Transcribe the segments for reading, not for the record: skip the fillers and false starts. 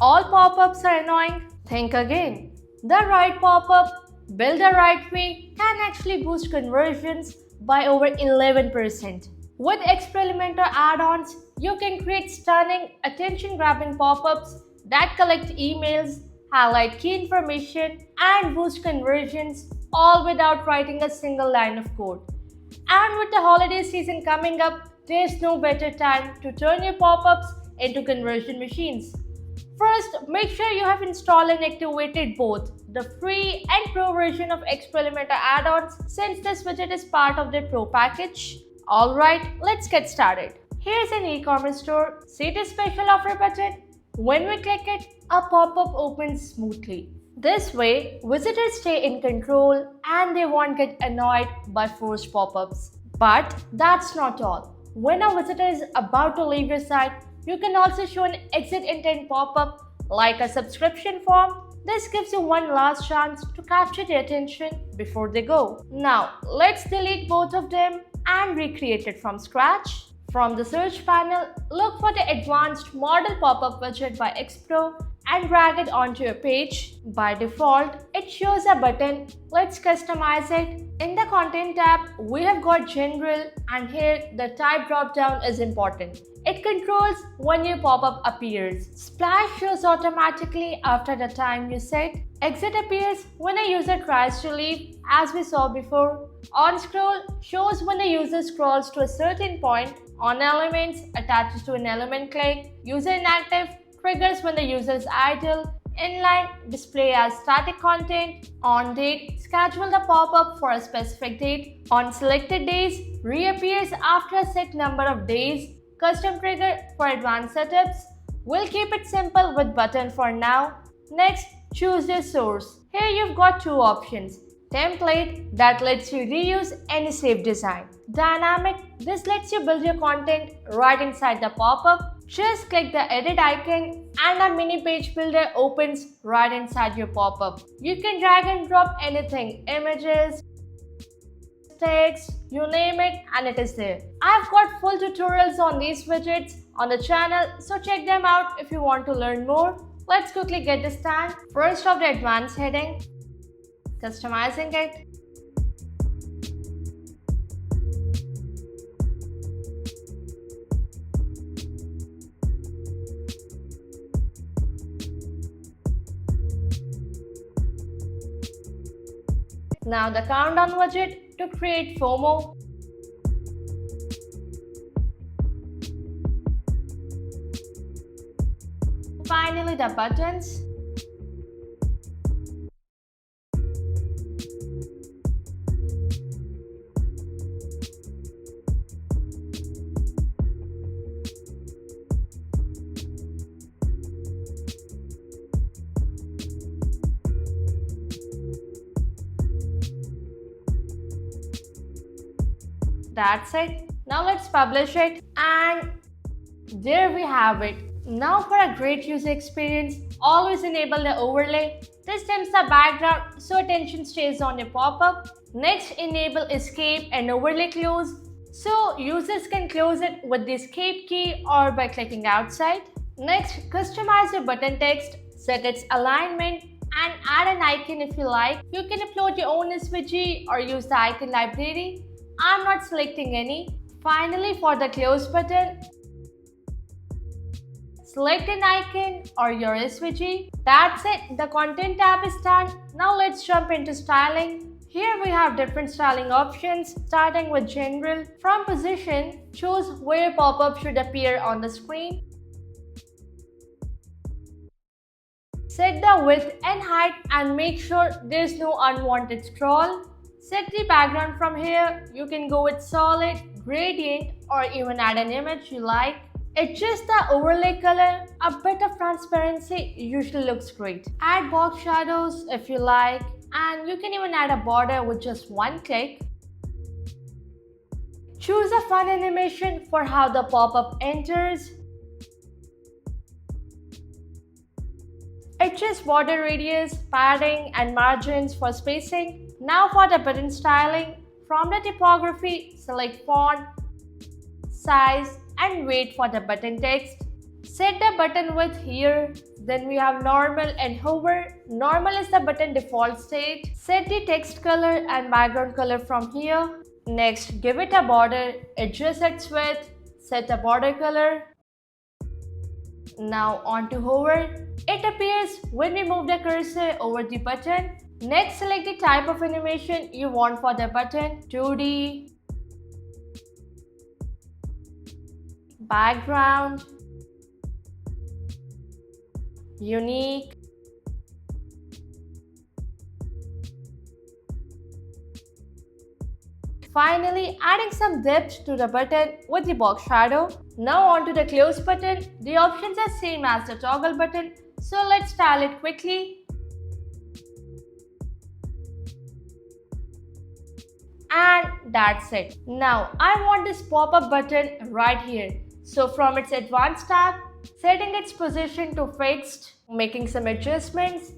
all pop-ups are annoying? Think again. The right pop-up, built the right way, can actually boost conversions by over 11%. With Experimenter add-ons, you can create stunning, attention-grabbing pop-ups that collect emails, highlight key information, and boost conversions, all without writing a single line of code. And with the holiday season coming up, there's no better time to turn your pop-ups into conversion machines. First, make sure you have installed and activated both the free and pro version of Experimenter add-ons since this widget is part of the pro package. Alright, let's get started. Here's an e-commerce store. See the special offer button? When we click it, a pop-up opens smoothly. This way, visitors stay in control and they won't get annoyed by forced pop-ups. But that's not all. When a visitor is about to leave your site, you can also show an exit intent pop-up like a subscription form. This gives you one last chance to capture their attention before they go. Now, let's delete both of them and recreate it from scratch. From the search panel, look for the advanced model pop-up widget by Xpro and drag it onto your page. By default, it shows a button. Let's customize it. In the content tab, we have got general, and here the type drop-down is important. It controls when your pop-up appears. Splash shows automatically after the time you set. Exit appears when a user tries to leave, as we saw before. On scroll shows when the user scrolls to a certain point. On elements attaches to an element click. User inactive triggers when the user is idle. Inline display as static content. On date, schedule the pop-up for a specific date. On selected days, reappears after a set number of days. Custom trigger for advanced setups. We'll keep it simple with button for now. Next, choose your source. Here you've got two options. Template, that lets you reuse any saved design. Dynamic, this lets you build your content right inside the pop-up. Just click the edit icon and a mini page builder opens right inside your pop-up. You can drag and drop anything, images, text, you name it, and it is there. I've got full tutorials on these widgets on the channel, so check them out if you want to learn more. Let's quickly get this done. First off, the advanced heading, customizing it. Now the countdown widget to create FOMO. Finally, the buttons. That's it. Now let's publish it, and there we have it. Now for a great user experience, always enable the overlay. This dims the background so attention stays on your pop-up. Next, enable escape and overlay close so users can close it with the escape key or by clicking outside. Next, customize your button text, set its alignment, and add an icon if you like. You can upload your own SVG or use the icon library. I'm not selecting any. Finally, for the close button, select an icon or your SVG. That's it, the content tab is done. Now let's jump into styling. Here we have different styling options, starting with general. From position, choose where pop-up should appear on the screen. Set the width and height and make sure there's no unwanted scroll. Set the background from here. You can go with solid, gradient, or even add an image you like. Adjust the overlay color. A bit of transparency usually looks great. Add box shadows if you like, and you can even add a border with just one click. Choose a fun animation for how the pop-up enters. Adjust border radius, padding, and margins for spacing. Now for the button styling, from the typography, select font, size, and weight for the button text. Set the button width here. Then we have normal and hover. Normal is the button default state. Set the text color and background color from here. Next, give it a border, adjust its width, set a border color. Now on to hover. It appears when we move the cursor over the button. Next, select the type of animation you want for the button. 2D, background, unique, finally adding some depth to the button with the box shadow. Now on to the close button. The options are same as the toggle button, so let's style it quickly. And that's it. Now I want this pop-up button right here. So from its advanced tab, setting its position to fixed, making some adjustments,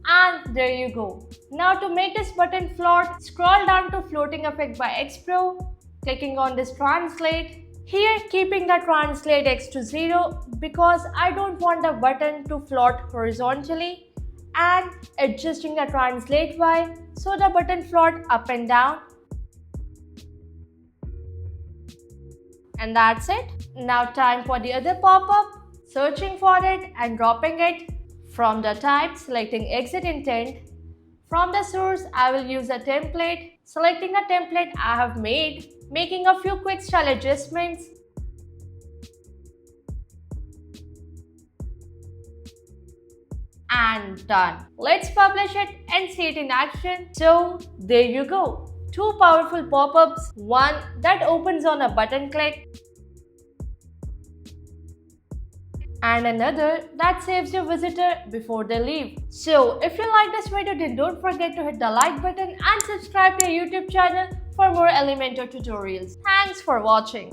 and there you go. Now to make this button float, scroll down to Floating Effect by Xpro, clicking on this translate. Here keeping the translate X to 0 because I don't want the button to float horizontally, and adjusting the translate Y so the button float up and down. And that's it. Now time for the other pop-up. Searching for it and dropping it. From the type, selecting exit intent. From the source, I will use a template. Selecting a template I have made, making a few quick style adjustments. And done. Let's publish it and see it in action. So there you go. Two powerful pop-ups. One that opens on a button click, and another that saves your visitor before they leave. So if you like this video, then don't forget to hit the like button and subscribe to our YouTube channel for more Elementor tutorials. Thanks for watching.